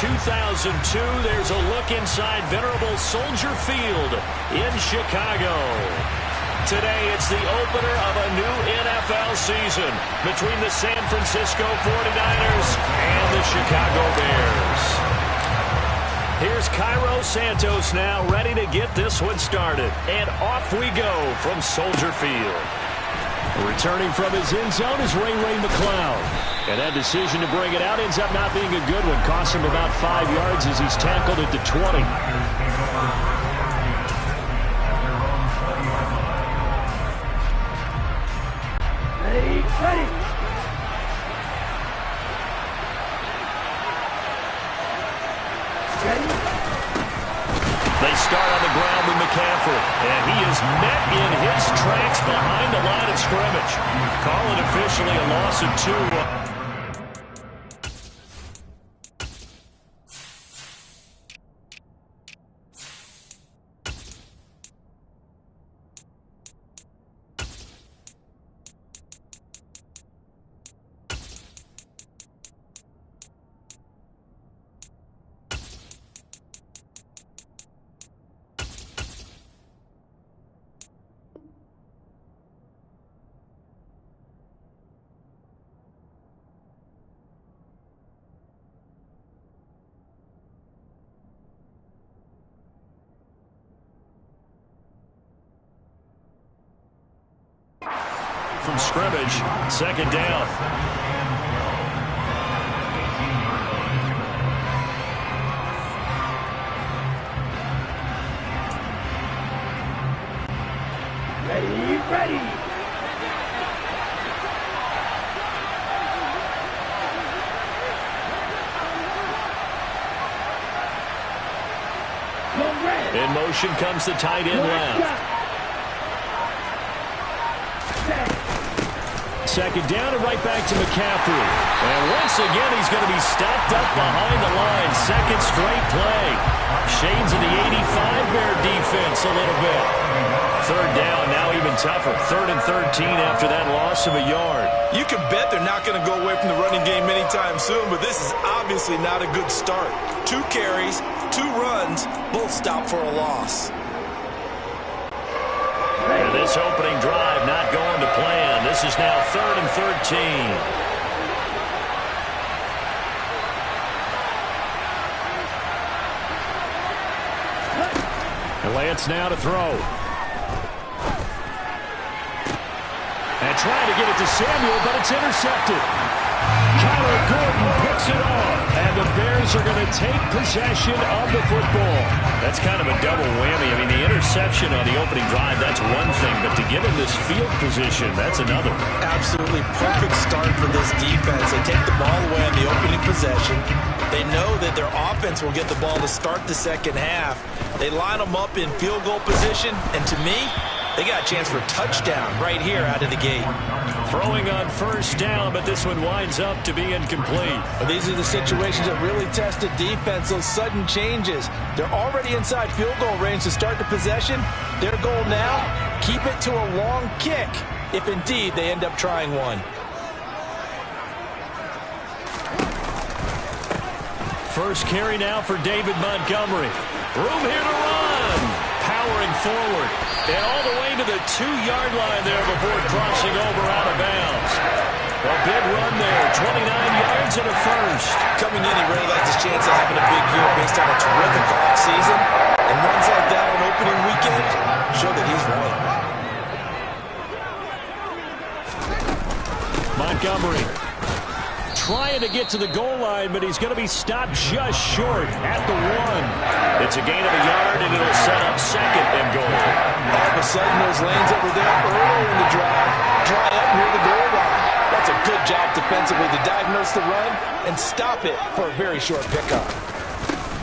2002, there's a look inside venerable Soldier Field in Chicago. Today, it's the opener of a new NFL season between the San Francisco 49ers and the Chicago Bears. Here's Cairo Santos now, ready to get this one started. And off we go from Soldier Field. Returning from his end zone is Ray McCloud. And that decision to bring it out ends up not being a good one. Cost him about 5 yards as he's tackled at the 20. Ready. They start on the ground with McCaffrey, and he is met in his tracks behind the line of scrimmage. Call it officially a loss of 2. From scrimmage, second down. Ready. In motion comes the tight end left. Second down and right back to McCaffrey. And once again, he's going to be stopped up behind the line. Second straight play. Shades of the 85 Bear defense a little bit. Third down, now even tougher. 3rd and 13 after that loss of a yard. You can bet they're not going to go away from the running game anytime soon, but this is obviously not a good start. 2 carries, 2 runs, both stopped for a loss. And this opening drive not going to plan. This is now 3rd and 13. And Lance now to throw. And trying to get it to Samuel, but it's intercepted. Kyler Gordon picks it off. And the Bears are going to take possession of the football. That's kind of a double whammy. I mean, the interception on the opening drive, that's one thing. But to give him this field position, that's another. Absolutely perfect start for this defense. They take the ball away on the opening possession. They know that their offense will get the ball to start the second half. They line them up in field goal position. And to me, they got a chance for a touchdown right here out of the gate. Throwing on first down, but this one winds up to be incomplete. Well, these are the situations that really test a defense, those sudden changes. They're already inside field goal range to start the possession. Their goal now, keep it to a long kick, if indeed they end up trying one. First carry now for David Montgomery. Room here to run. Powering forward. And all the way to the 2-yard line there before crossing over out of bounds. A big run there, 29 yards and a first. Coming in, he really likes his chance of having a big year based on a terrific offseason. And runs like that on opening weekend show that he's right. Montgomery trying to get to the goal line, but he's going to be stopped just short at the 1. It's a gain of a yard, and it'll set up second and goal. All of a sudden, those lanes over there earlier in the drive dry up near the goal line. That's a good job defensively to diagnose the run and stop it for a very short pickup.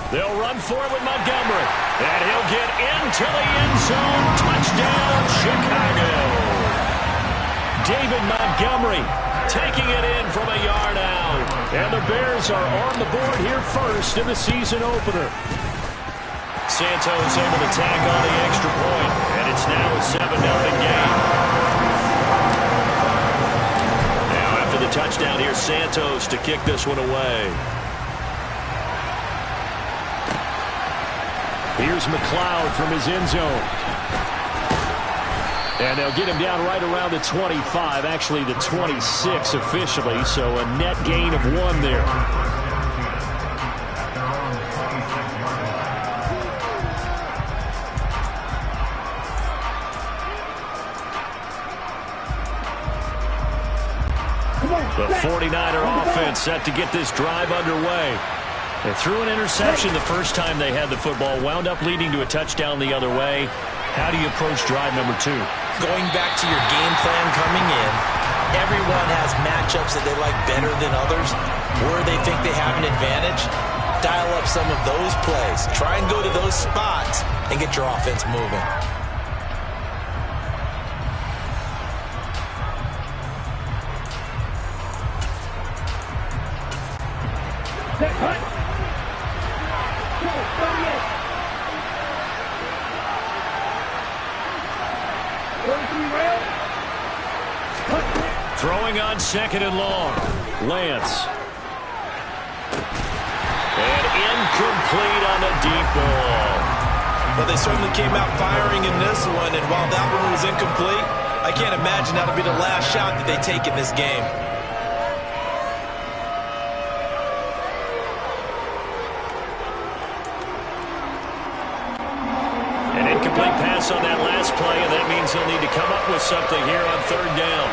They'll run for it with Montgomery, and he'll get into the end zone. Touchdown, Chicago. David Montgomery taking it in from a yard out. And the Bears are on the board here first in the season opener. Santos able to tack on the extra point, and it's now a 7-0 game. Now after the touchdown, here's Santos to kick this one away. Here's McLeod from his end zone. And they'll get him down right around the 25, actually the 26 officially, so a net gain of 1 there. The 49er offense set to get this drive underway. They threw an interception the first time they had the football, wound up leading to a touchdown the other way. How do you approach drive number 2? Going back to your game plan coming in, everyone has matchups that they like better than others. Where they think they have an advantage, dial up some of those plays. Try and go to those spots and get your offense moving. Throwing on 2nd and long. Lance. And incomplete on the deep ball. Well, they certainly came out firing in this one, and while that one was incomplete, I can't imagine that'll be the last shot that they take in this game. An incomplete pass on that last play, and that means they'll need to come up with something here on 3rd down.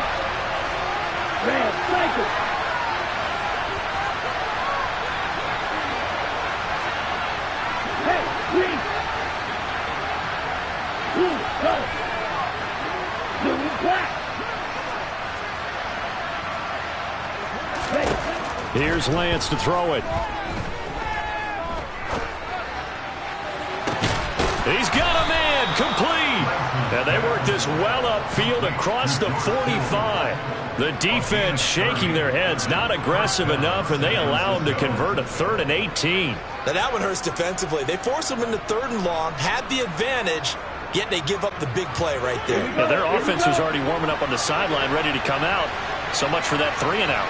Here's Lance to throw it. He's got a man, complete. And they work this well upfield across the 45. The defense shaking their heads, not aggressive enough, and they allow them to convert a 3rd and 18. Now that one hurts defensively. They force them into 3rd and long, had the advantage, yet they give up the big play right there. Yeah, their offense was already warming up on the sideline, ready to come out. So much for that 3 and out.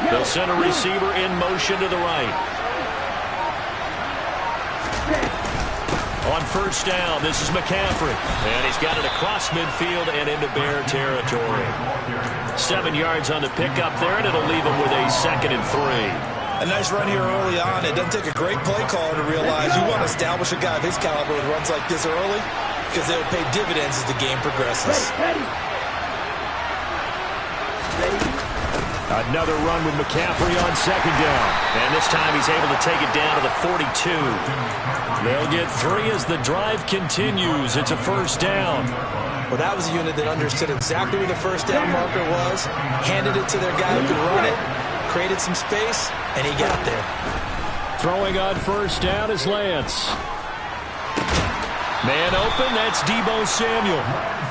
They'll send a receiver in motion to the right. On 1st down, this is McCaffrey. And he's got it across midfield and into Bear territory. 7 yards on the pickup there, and it'll leave him with a 2nd and 3. A nice run here early on. It doesn't take a great play caller to realize you want to establish a guy of his caliber with runs like this early, because they'll pay dividends as the game progresses. Another run with McCaffrey on 2nd down. And this time he's able to take it down to the 42. They'll get 3 as the drive continues. It's a 1st down. Well, that was a unit that understood exactly where the 1st down marker was, handed it to their guy who could run it, created some space, and he got there. Throwing on 1st down is Lance. Man open, that's Deebo Samuel.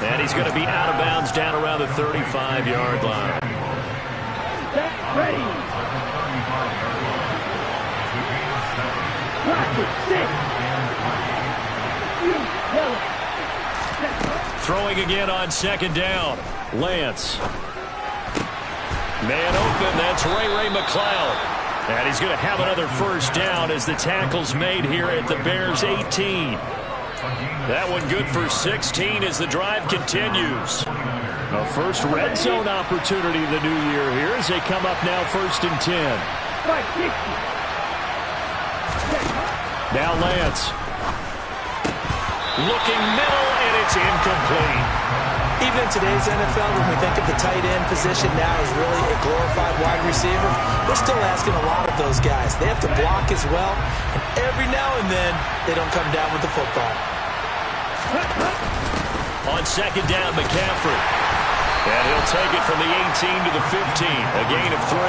And he's going to be out of bounds down around the 35-yard line. Ready. Throwing again on 2nd down. Lance. Man open, that's Ray McLeod. And he's going to have another 1st down as the tackle's made here at the Bears' 18. That one good for 16 as the drive continues. A first red zone opportunity of the new year here as they come up now 1st and 10. Now Lance. Looking middle, and it's incomplete. Even in today's NFL, when we think of the tight end position now as really a glorified wide receiver, we're still asking a lot of those guys. They have to block as well, and every now and then, they don't come down with the football. On 2nd down, McCaffrey. And he'll take it from the 18 to the 15, a gain of 3.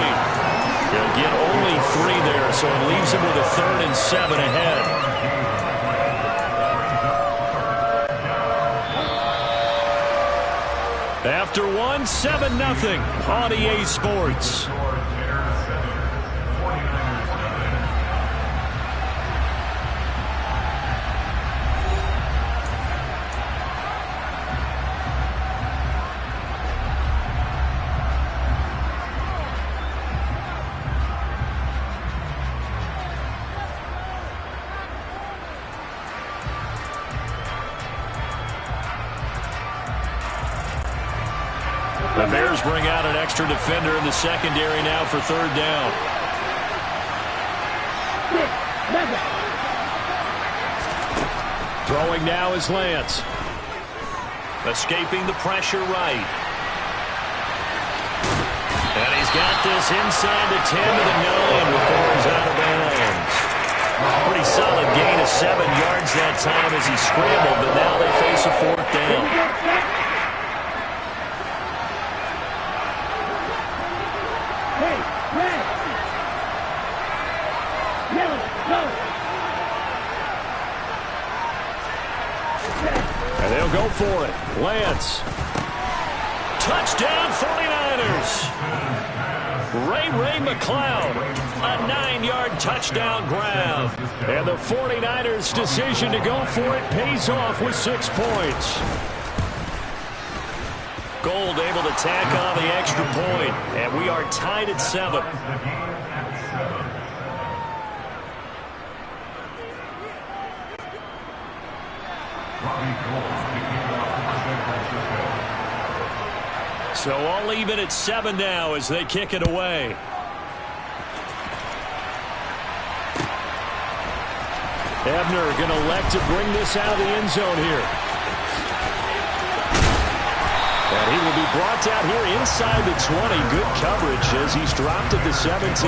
He'll get only 3 there, so it leaves him with a 3rd and 7 ahead. After 1, 7-0 on EA Sports. The Bears bring out an extra defender in the secondary now for third down. Throwing now is Lance. Escaping the pressure right. And he's got this inside the 10 to the 9 before he's out of bounds. Pretty solid gain of 7 yards that time as he scrambled, but now they face a fourth down. And they'll go for it. Lance. Touchdown 49ers. Ray McLeod. A 9-yard touchdown grab. And the 49ers' decision to go for it pays off with 6 points. Gold able to tack on the extra point. And we are tied at 7. So all even at 7 now as they kick it away. Ebner going to elect to bring this out of the end zone here. And he will be brought down here inside the 20. Good coverage as he's dropped at the 17.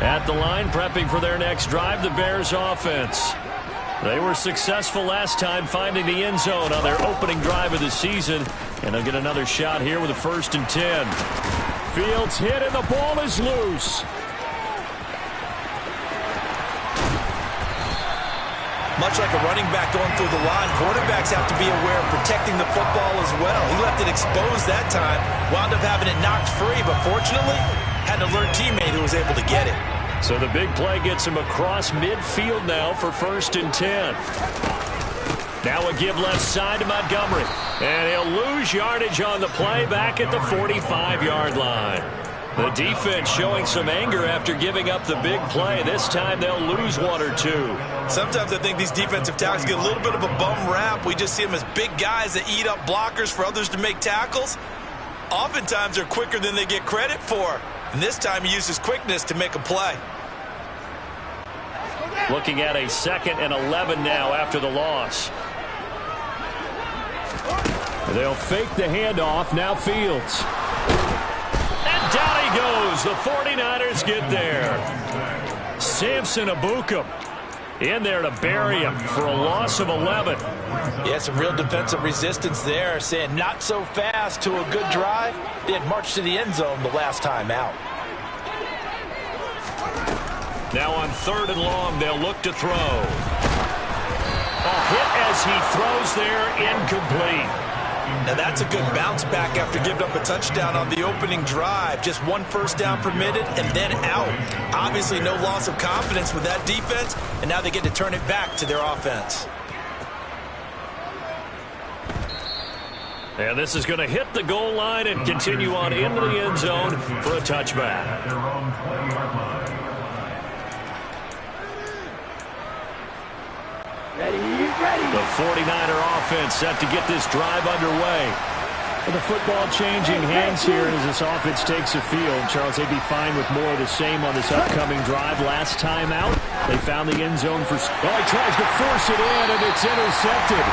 At the line, prepping for their next drive, the Bears offense. They were successful last time finding the end zone on their opening drive of the season. And they'll get another shot here with a 1st and 10. Fields hit and the ball is loose. Much like a running back going through the line, quarterbacks have to be aware of protecting the football as well. He left it exposed that time, wound up having it knocked free, but fortunately, had an alert teammate who was able to get it. So the big play gets him across midfield now for 1st and 10. Now a give left side to Montgomery. And he'll lose yardage on the play back at the 45-yard line. The defense showing some anger after giving up the big play. This time they'll lose 1 or 2. Sometimes I think these defensive tackles get a little bit of a bum rap. We just see them as big guys that eat up blockers for others to make tackles. Oftentimes they're quicker than they get credit for. And this time he uses quickness to make a play. Looking at a 2nd and 11 now after the loss. They'll fake the handoff. Now Fields. And down he goes. The 49ers get there. Samson Abukum in there to bury him for a loss of 11. Yeah, some real defensive resistance there, saying not so fast to a good drive. They had marched to the end zone the last time out. Now on 3rd and long, they'll look to throw. A hit as he throws there, incomplete. Now that's a good bounce back after giving up a touchdown on the opening drive. Just 1 first down permitted and then out. Obviously no loss of confidence with that defense, and now they get to turn it back to their offense. And this is going to hit the goal line and continue on into the end zone for a touchback. The 49er offense set to get this drive underway. With the football changing hands here as this offense takes the field. Charles, they'd be fine with more of the same on this upcoming drive. Last time out, they found the end zone for... Well, he tries to force it in, and it's intercepted.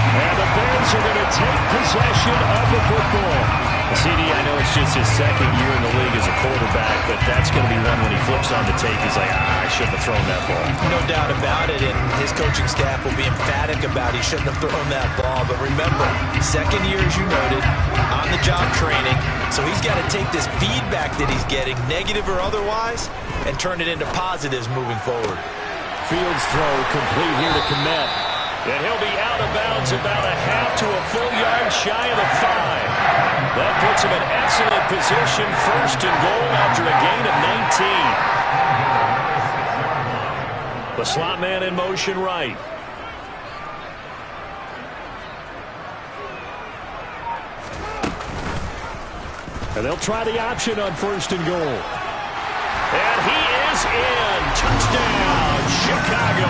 And the Bears are going to take possession of the football. CD, I know it's just his 2nd year in the league as a quarterback, but that's going to be one when he flips on the tape. He's like, I shouldn't have thrown that ball. No doubt about it, and his coaching staff will be emphatic about he shouldn't have thrown that ball. But remember, 2nd year, as you noted, on-the-job training, so he's got to take this feedback that he's getting, negative or otherwise, and turn it into positives moving forward. Fields throw complete here to Kmet. And he'll be out of bounds about a half to a full yard shy of the 5. That puts him in excellent position, first and goal after a gain of 19. The slot man in motion right. And they'll try the option on first and goal. And he is in. Touchdown, Chicago.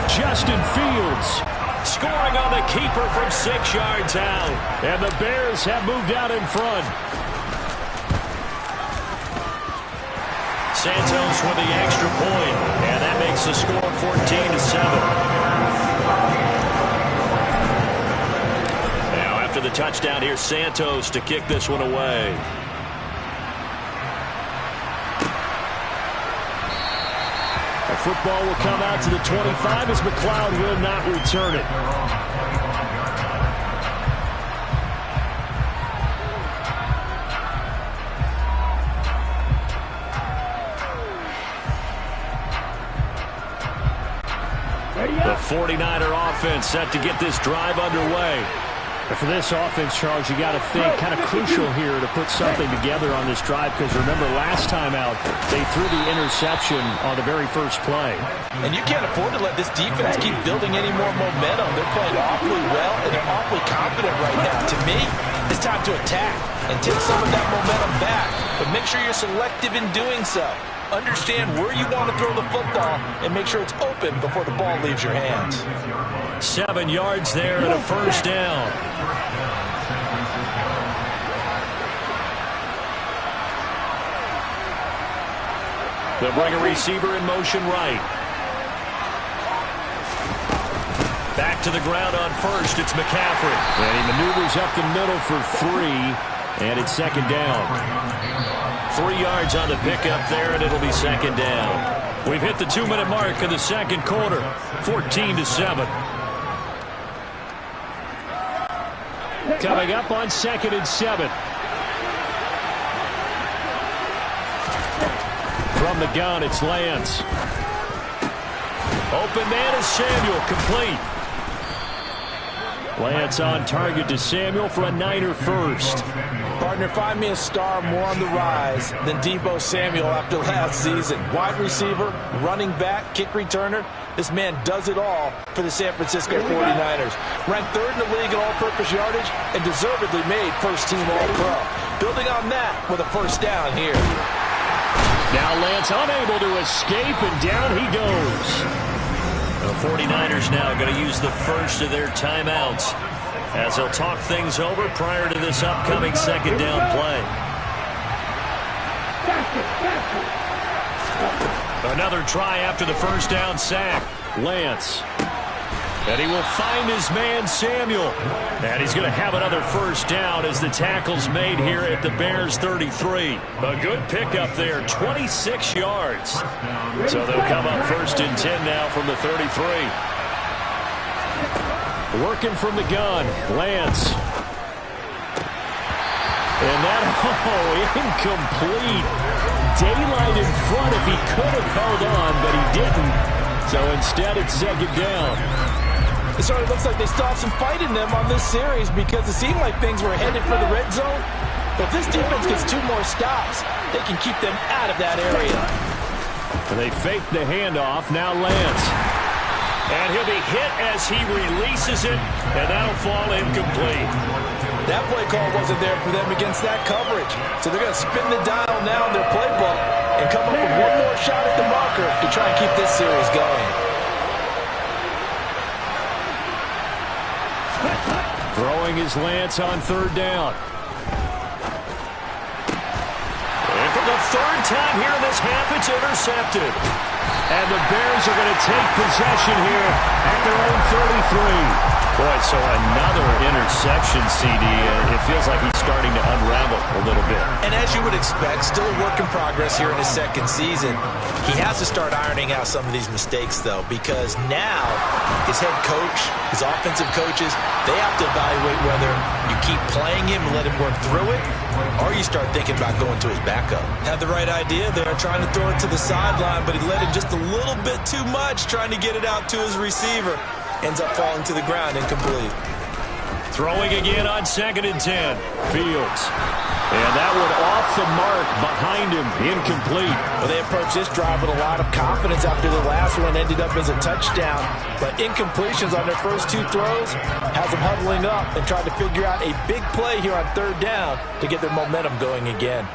Justin Fields scoring on the keeper from 6 yards out. And the Bears have moved out in front. Santos with the extra point. And that makes the score 14-7. After the touchdown, here's Santos to kick this one away. The football will come out to the 25 as McLeod will not return it. The 49er offense set to get this drive underway. And for this offense, Charles, you got to think kind of crucial here to put something together on this drive, because remember last time out they threw the interception on the very first play. And you can't afford to let this defense keep building any more momentum. They're playing awfully well, and they're awfully confident right now. To me, it's time to attack and take some of that momentum back, but make sure you're selective in doing so. Understand where you want to throw the football and make sure it's open before the ball leaves your hands. 7 yards there and a first down. They'll bring a receiver in motion right. Back to the ground on first. It's McCaffrey. And he maneuvers up the middle for 3. And it's second down. 3 yards on the pickup there, and it'll be second down. We've hit the 2-minute mark in the second quarter. 14-7. Coming up on 2nd and 7. From the gun, it's Lance. Open man is Samuel, complete. Lance on target to Samuel for a Niner first. Partner, find me a star more on the rise than Deebo Samuel after last season. Wide receiver, running back, kick returner. This man does it all for the San Francisco 49ers. Ranked 3rd in the league in all-purpose yardage and deservedly made first-team All-Pro. Building on that with a first down here. Now Lance unable to escape, and down he goes. The 49ers now going to use the first of their timeouts as they'll talk things over prior to this upcoming second down play. Another try after the first down sack. Lance. And he will find his man Samuel. And he's going to have another first down as the tackle's made here at the Bears 33. A good pickup there, 26 yards. So they'll come up 1st and 10 now from the 33. Working from the gun, Lance. And that, incomplete. Daylight in front if he could have held on, but he didn't. So instead it's second down. It sort of looks like they still have some fight in them on this series, because it seemed like things were headed for the red zone. But if this defense gets 2 more stops, they can keep them out of that area. And they fake the handoff. Now Lance. And he'll be hit as he releases it, and that'll fall incomplete. That play call wasn't there for them against that coverage. So they're going to spin the dial now in their playbook and come up with 1 more shot at the marker to try and keep this series going. Throwing is Lance on 3rd down. And for the 3rd time here in this half, it's intercepted. And the Bears are going to take possession here at their own 33. Boy, so another interception, CD. It feels like he's starting to unravel a little bit. And as you would expect, still a work in progress here in his 2nd season. He has to start ironing out some of these mistakes, though, because now his head coach, his offensive coaches, they have to evaluate whether you keep playing him and let him work through it, or you start thinking about going to his backup. Had the right idea there, trying to throw it to the sideline, but he let it just a little bit too much, trying to get it out to his receiver. ends up falling to the ground incomplete. Throwing again on 2nd and 10. Fields. And that one off the mark behind him. Incomplete. Well, they approached this drive with a lot of confidence after the last one ended up as a touchdown. But incompletions on their first 2 throws has them huddling up and trying to figure out a big play here on 3rd down to get their momentum going again.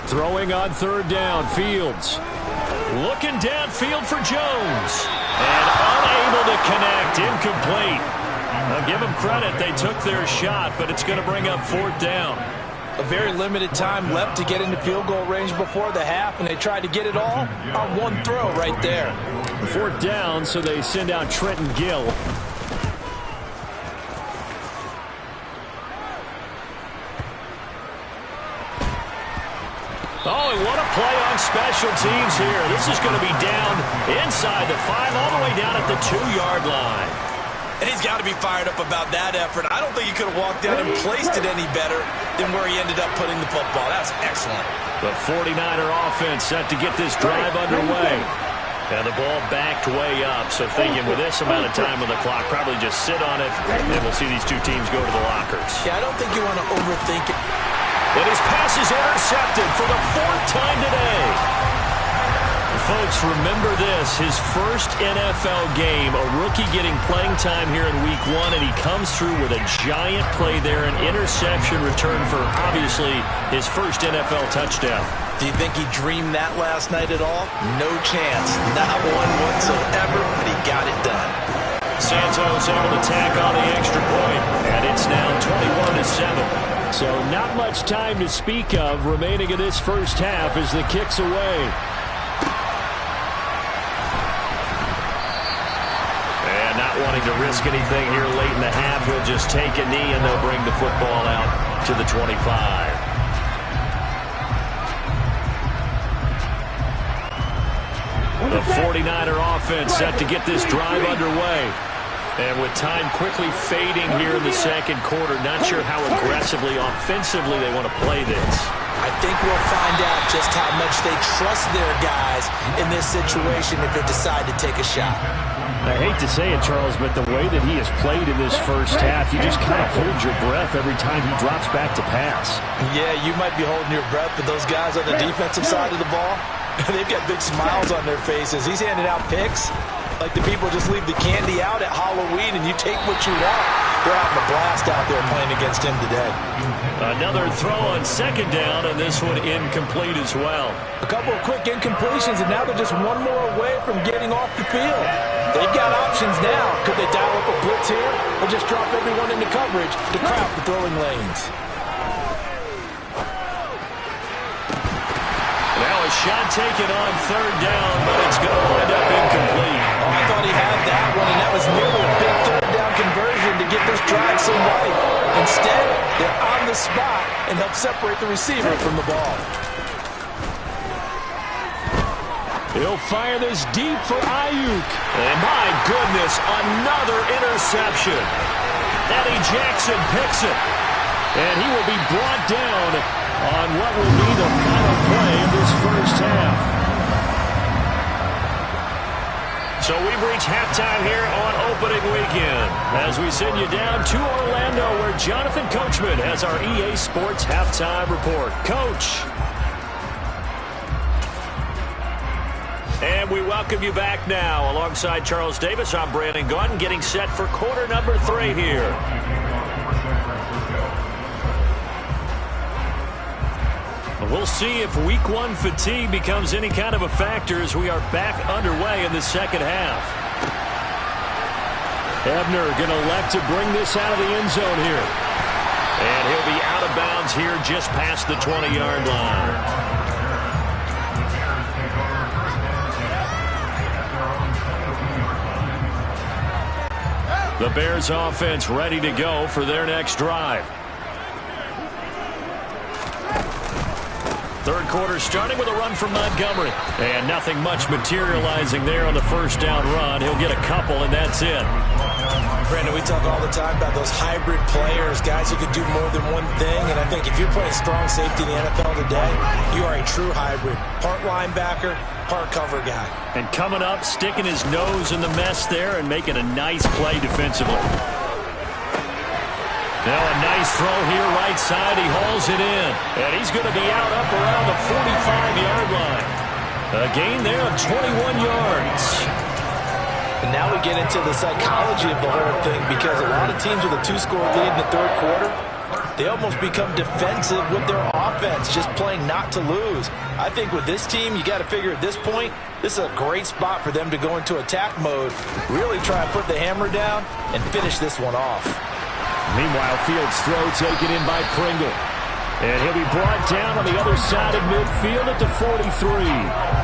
Throwing on 3rd down. Fields. Looking downfield for Jones. And unable to connect. Incomplete. I'll give them credit. They took their shot, but it's going to bring up 4th down. A very limited time left to get into field goal range before the half, and they tried to get it all on 1 throw right there. 4th down, so they send out Trenton Gill. Oh, and what a play on special teams here. This is going to be down inside the 5, all the way down at the 2-yard line. And he's got to be fired up about that effort. I don't think he could have walked down and placed it any better than where he ended up putting the football. That's excellent. The 49er offense set to get this drive underway. And the ball backed way up, so thinking with this amount of time on the clock, probably just sit on it, and we'll see these 2 teams go to the lockers. Yeah, I don't think you want to overthink it. And his pass is intercepted for the 4th time today. Folks, remember this, his first NFL game, a rookie getting playing time here in week 1, and he comes through with a giant play there, an interception return for, obviously, his first NFL touchdown. Do you think he dreamed that last night at all? No chance. Not one whatsoever, but he got it done. Santos able to tack on the extra point, and it's now 21-7. So not much time to speak of remaining in this first half as the kick's away. And not wanting to risk anything here late in the half, he'll just take a knee and they'll bring the football out to the 25. The 49er offense set to get this drive underway. And with time quickly fading here in the 2nd quarter, not sure how aggressively, offensively they want to play this. I think we'll find out just how much they trust their guys in this situation if they decide to take a shot. I hate to say it, Charles, but the way that he has played in this first half, you just kind of hold your breath every time he drops back to pass. Yeah, you might be holding your breath, but those guys on the defensive side of the ball, they've got big smiles on their faces. He's handing out picks like the people just leave the candy out at Halloween and you take what you want. They're having a blast out there playing against him today. Another throw on 2nd down, and this one incomplete as well. A couple of quick incompletions, and now they're just 1 more away from getting off the field. They've got options now. Could they dial up a blitz here or just drop everyone into coverage to crowd the throwing lanes? Now a shot taken on 3rd down, but it's going to wind up incomplete. Oh, I thought he had that one, and that was nearly a big 3rd down conversion to get this drive some life. Instead, they're on the spot and help separate the receiver from the ball. He'll fire this deep for Ayuk. And my goodness, another interception. Eddie Jackson picks it. And he will be brought down on what will be the final play of this first half. So we've reached halftime here on opening weekend as we send you down to Orlando where Jonathan Coachman has our EA Sports halftime report. Coach. And we welcome you back now. Alongside Charles Davis, I'm Brandon Gunn, getting set for quarter number 3 here. We'll see if week 1 fatigue becomes any kind of a factor as we are back underway in the 2nd half. Ebner going to elect to bring this out of the end zone here. And he'll be out of bounds here just past the 20-yard line. The Bears offense ready to go for their next drive. 3rd quarter starting with a run from Montgomery. And nothing much materializing there on the first down run. He'll get a couple, and that's it. Brandon, we talk all the time about those hybrid players, guys who can do more than one thing. And I think if you're playing strong safety in the NFL today, you are a true hybrid. Part linebacker, part cover guy. And coming up, sticking his nose in the mess there and making a nice play defensively. Now a nice throw here right side. He hauls it in. And he's going to be out up around the 45-yard line. A gain there of 21 yards. And now we get into the psychology of the whole thing, because a lot of teams with a 2-score lead in the third quarter, they almost become defensive with their offense, just playing not to lose. I think with this team, you got to figure at this point, this is a great spot for them to go into attack mode, really try and put the hammer down and finish this one off. Meanwhile, Fields' throw taken in by Pringle. And he'll be brought down on the other side of midfield at the 43.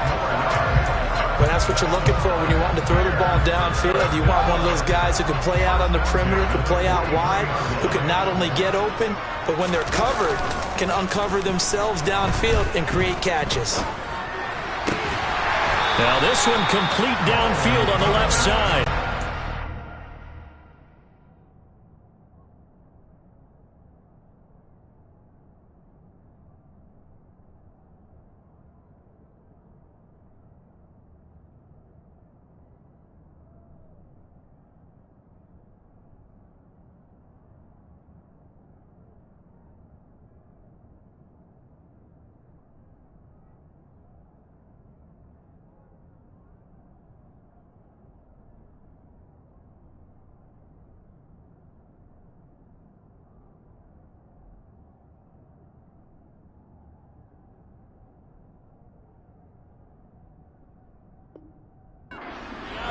But that's what you're looking for when you want to throw the ball downfield. You want one of those guys who can play out on the perimeter, can play out wide, who can not only get open, but when they're covered, can uncover themselves downfield and create catches. Now this one complete downfield on the left side.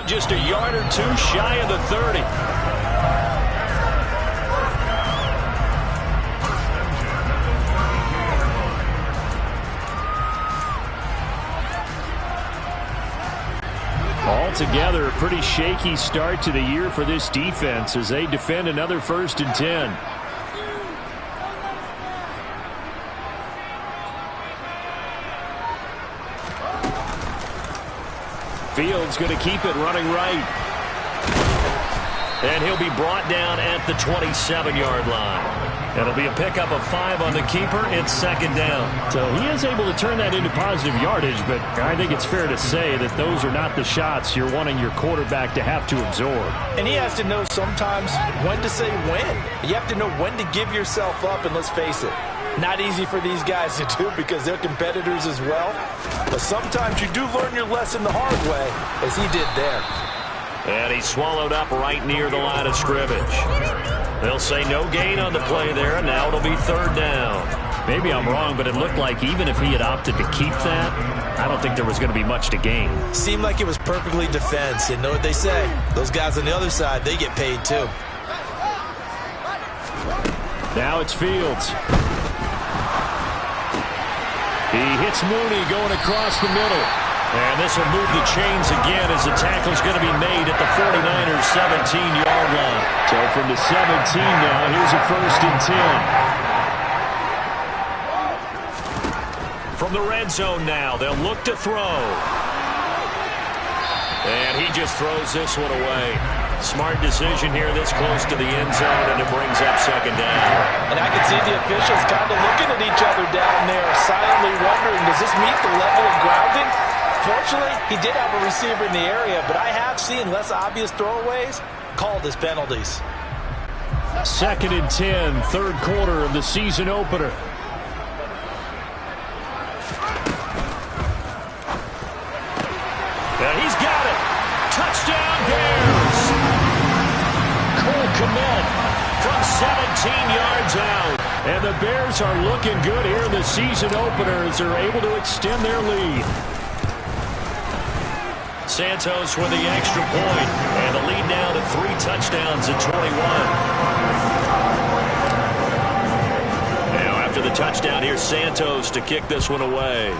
Just a yard or two shy of the 30. Altogether, a pretty shaky start to the year for this defense as they defend another 1st and 10. Fields going to keep it running right. And he'll be brought down at the 27-yard line. It'll be a pickup of 5 on the keeper. It's 2nd down. So he is able to turn that into positive yardage, but I think it's fair to say that those are not the shots you're wanting your quarterback to have to absorb. And he has to know sometimes when to say when. You have to know when to give yourself up, and let's face it, not easy for these guys to do because they're competitors as well. But sometimes you do learn your lesson the hard way, as he did there. And he swallowed up right near the line of scrimmage. They'll say no gain on the play there, and now it'll be 3rd down. Maybe I'm wrong, but it looked like even if he had opted to keep that, I don't think there was going to be much to gain. Seemed like it was perfectly defense. You know what they say? Those guys on the other side, they get paid too. Now it's Fields. He hits Mooney going across the middle. And this will move the chains again as the tackle's going to be made at the 49ers' 17-yard line. So from the 17 now, here's a 1st and 10. From the red zone now, they'll look to throw. And he just throws this one away. Smart decision here this close to the end zone, and it brings up 2nd down. And I can see the officials kind of looking at each other down there, silently wondering, does this meet the level of grounding? Fortunately, he did have a receiver in the area, but I have seen less obvious throwaways called as penalties. 2nd and 10, 3rd quarter of the season opener. And he's got it. Touchdown Bears. Cole Kmet from 17 yards out. And the Bears are looking good here in the season opener as they're able to extend their lead. Santos with the extra point, and the lead now to 3 touchdowns at 21. Now after the touchdown, here's Santos to kick this one away.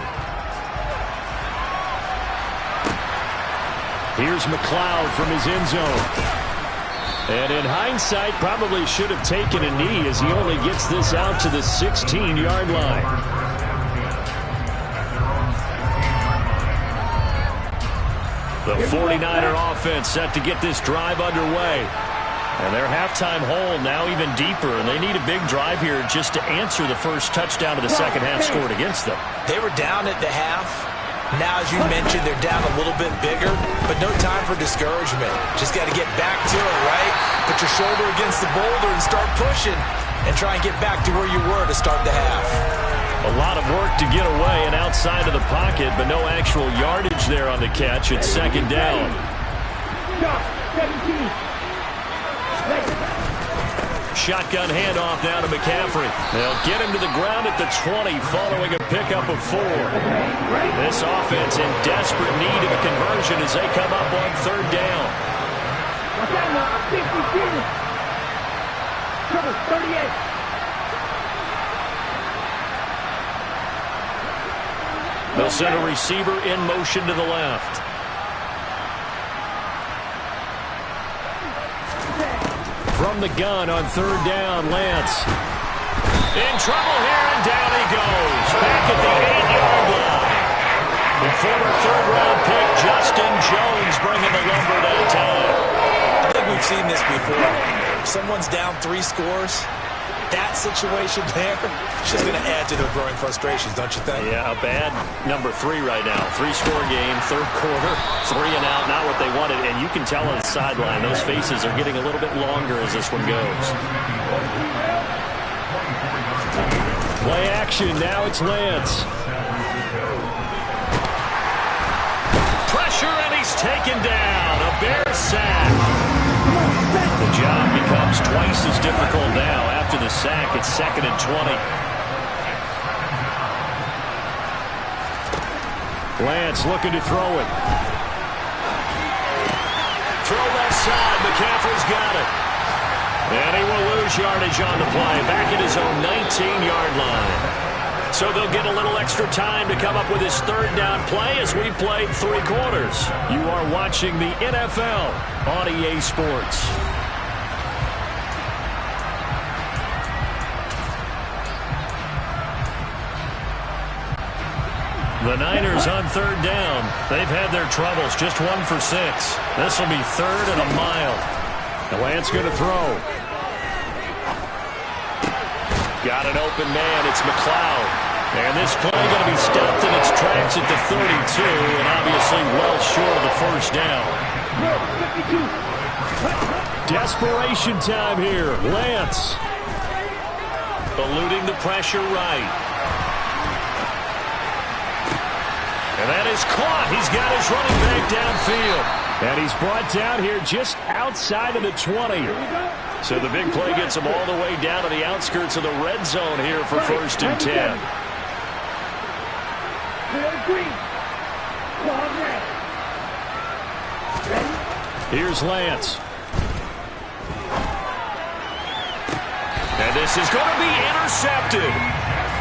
Here's McLeod from his end zone. And in hindsight, probably should have taken a knee as he only gets this out to the 16-yard line. The 49er offense set to get this drive underway. And their halftime hole now even deeper, and they need a big drive here just to answer the first touchdown of the second half scored against them. They were down at the half. Now, as you mentioned, they're down a little bit bigger, but no time for discouragement. Just got to get back to it, right? Put your shoulder against the boulder and start pushing and try and get back to where you were to start the half. A lot of work to get away and outside of the pocket, but no actual yardage there on the catch. It's second down. Shotgun handoff now to McCaffrey. They'll get him to the ground at the 20 following a pickup of 4. This offense in desperate need of a conversion as they come up on third down. They'll send a receiver in motion to the left. From the gun on third down, Lance. In trouble here, and down he goes. Back at the 8-yard line. The former third-round pick, Justin Jones, bringing the lumber downtown. I think we've seen this before. Someone's down 3 scores. That situation there is just going to add to their growing frustrations, don't you think? Yeah, a bad number 3 right now. 3-score game, third quarter, 3 and out, not what they wanted. And you can tell on the sideline, those faces are getting a little bit longer as this one goes. Play action, now it's Lance. Pressure, and he's taken down. A Bears sack. The job becomes twice as difficult now. After the sack, it's 2nd and 20. Lance looking to throw it. Throw left side. McCaffrey's got it. And he will lose yardage on the play. Back at his own 19-yard line. So they'll get a little extra time to come up with his third down play as we played 3 quarters. You are watching the NFL on EA Sports. The Niners on third down. They've had their troubles. Just 1 for 6. This will be 3rd and a mile. The Lance going to throw. Got an open man. It's McLeod. And this play going to be stopped in its tracks at the 32. And obviously well short of the first down. Desperation time here. Lance. Eluding the pressure right. And that is caught. He's got his running back downfield. And he's brought down here just outside of the 20. So the big play gets him all the way down to the outskirts of the red zone here for 1st and 10. Here's Lance. And this is going to be intercepted.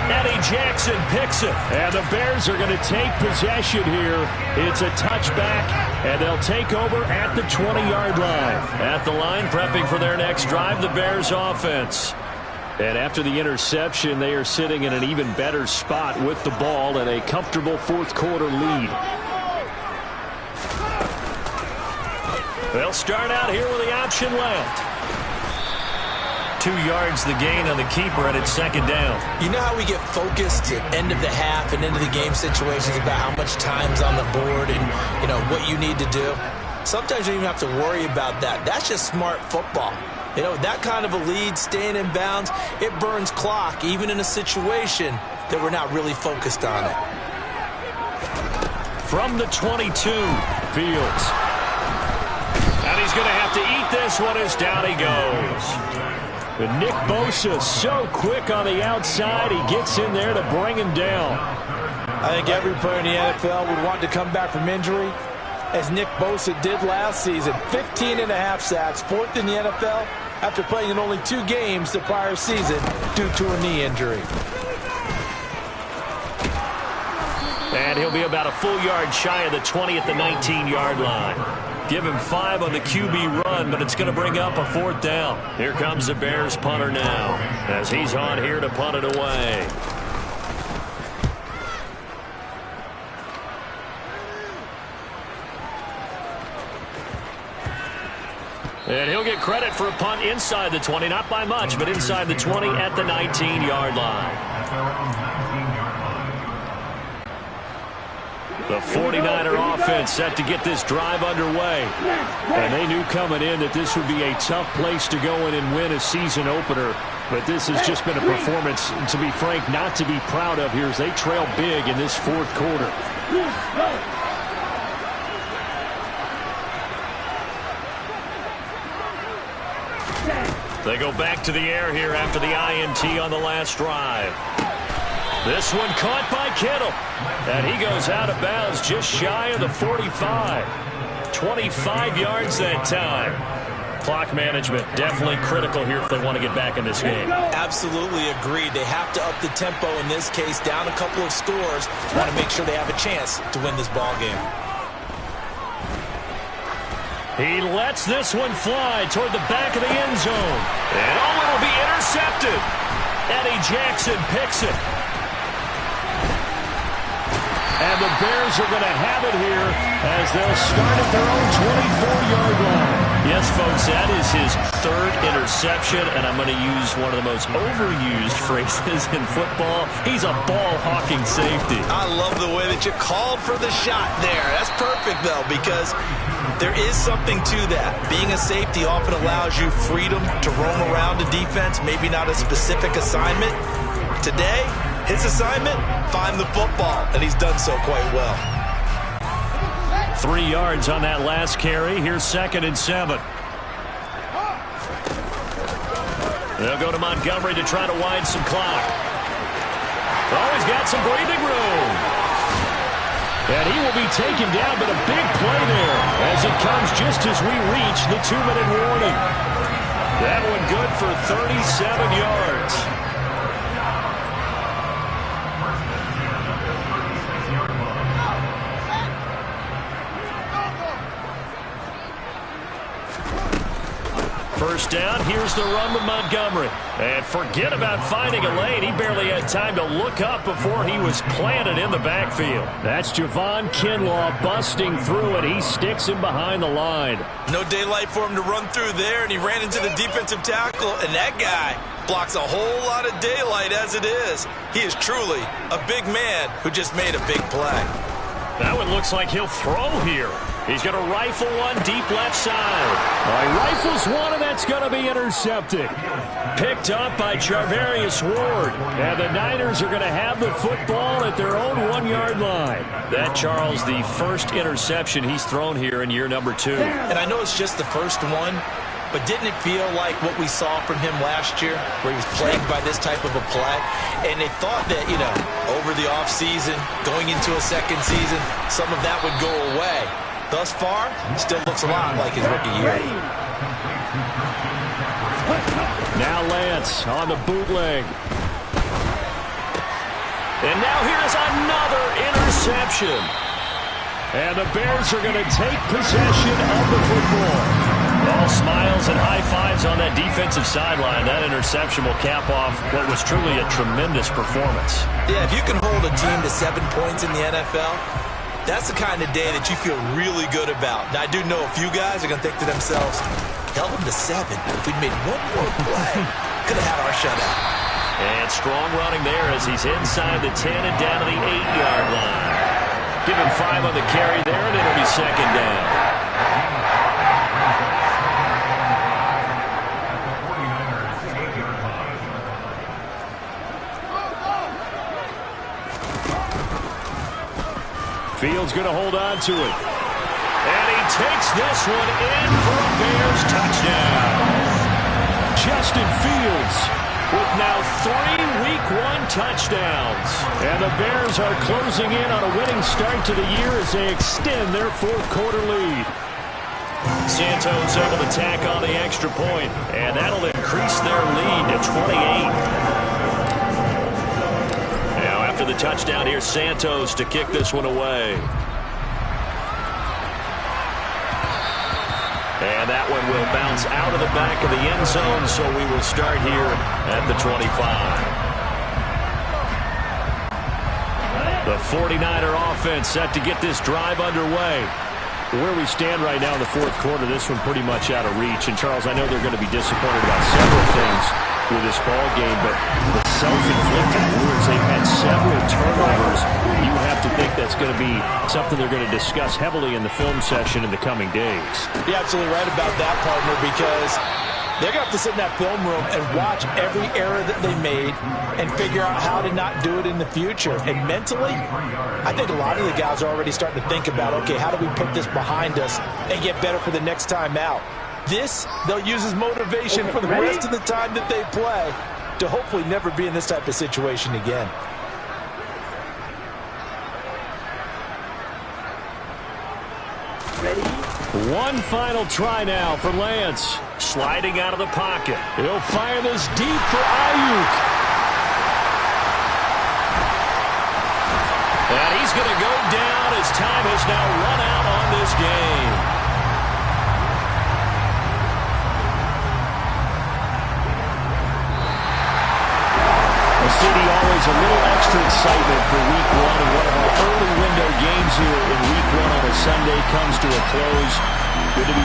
Eddie Jackson picks it. And the Bears are going to take possession here. It's a touchback, and they'll take over at the 20-yard line. At the line, prepping for their next drive, the Bears offense. And after the interception, they are sitting in an even better spot with the ball and a comfortable 4th quarter lead. They'll start out here with the option left. 2 yards the gain on the keeper, and it's 2nd down. You know how we get focused at end of the half and into the game situations about how much time's on the board and, you know, what you need to do? Sometimes you don't even have to worry about that. That's just smart football. You know, that kind of a lead, staying in bounds, it burns clock, even in a situation that we're not really focused on it. From the 22, Fields. And he's going to have to eat this one as down he goes. But Nick Bosa so quick on the outside, he gets in there to bring him down. I think every player in the NFL would want to come back from injury, as Nick Bosa did last season. 15.5 sacks, 4th in the NFL, after playing in only 2 games the prior season due to a knee injury. And he'll be about a full yard shy of the 20 at the 19-yard line. Give him 5 on the QB run, but it's going to bring up a 4th down. Here comes the Bears punter now, as he's on here to punt it away. And he'll get credit for a punt inside the 20, not by much, but inside the 20 at the 19-yard line. The 49er offense set to get this drive underway. And they knew coming in that this would be a tough place to go in and win a season opener. But this has just been a performance, to be frank, not to be proud of here as they trail big in this fourth quarter. They go back to the air here after the INT on the last drive. This one caught by Kittle. And he goes out of bounds just shy of the 45. 25 yards that time. Clock management definitely critical here if they want to get back in this game. Absolutely agreed. They have to up the tempo in this case, down a couple of scores. Want to make sure they have a chance to win this ball game. He lets this one fly toward the back of the end zone. And it'll be intercepted. Eddie Jackson picks it. And the Bears are going to have it here as they'll start at their own 24-yard line. Yes, folks, that is his third interception, and I'm going to use one of the most overused phrases in football. He's a ball-hawking safety. I love the way that you called for the shot there. That's perfect, though, because there is something to that. Being a safety often allows you freedom to roam around the defense, maybe not a specific assignment. Today, his assignment, find the football, and he's done so quite well. 3 yards on that last carry. Here's 2nd and 7. They'll go to Montgomery to try to wind some clock. Oh, he's got some breathing room. And he will be taken down, but a big play there as it comes just as we reach the 2-minute warning. That one good for 37 yards. First down, here's the run with Montgomery. And forget about finding a lane. He barely had time to look up before he was planted in the backfield. That's Javon Kinlaw busting through it. He sticks him behind the line. No daylight for him to run through there, and he ran into the defensive tackle, and that guy blocks a whole lot of daylight as it is. He is truly a big man who just made a big play. That one looks like he'll throw here. He's going to rifle one deep left side. He rifles one, and that's going to be intercepted. Picked up by Charvarius Ward. And the Niners are going to have the football at their own 1-yard line. That, Charles, the first interception he's thrown here in year number 2. And I know it's just the first one, but didn't it feel like what we saw from him last year, where he was plagued by this type of a play? And they thought that, over the offseason, going into a second season, some of that would go away. Thus far, still looks a lot like his rookie year. Now Lance on the bootleg. And now here's another interception. And the Bears are going to take possession of the football. All smiles and high fives on that defensive sideline. That interception will cap off what was truly a tremendous performance. Yeah, if you can hold a team to 7 points in the NFL, that's the kind of day that you feel really good about. Now, I do know a few guys are going to think to themselves, held them to 7. If we'd made one more play, could have had our shutout. And strong running there as he's inside the 10 and down to the 8-yard line. Give him 5 on the carry there, and it'll be 2nd down. Fields going to hold on to it. And he takes this one in for a Bears touchdown. Justin Fields with now 3 Week 1 touchdowns. And the Bears are closing in on a winning start to the year as they extend their fourth quarter lead. Santos able to tack on the extra point, and that'll increase their lead to 28. After the touchdown, here's Santos to kick this one away. And that one will bounce out of the back of the end zone, so we will start here at the 25. The 49er offense set to get this drive underway. Where we stand right now in the fourth quarter, this one pretty much out of reach. And, Charles, I know they're going to be disappointed about several things with this ball game, but the self-inflicted wounds, they've had several turnovers. You would have to think that's going to be something they're going to discuss heavily in the film session in the coming days. You're absolutely right about that, partner, because they're going to have to sit in that film room and watch every error that they made and figure out how to not do it in the future. And mentally, I think a lot of the guys are already starting to think about, okay, how do we put this behind us and get better for the next time out? This, they'll use as motivation for the rest of the time that they play to hopefully never be in this type of situation again. One final try now for Lance. Sliding out of the pocket. He'll fire this deep for Ayuk. And he's going to go down as time has now run out on this game. City, always a little extra excitement for week one, and one of our early window games here in week one on a Sunday comes to a close. Good to be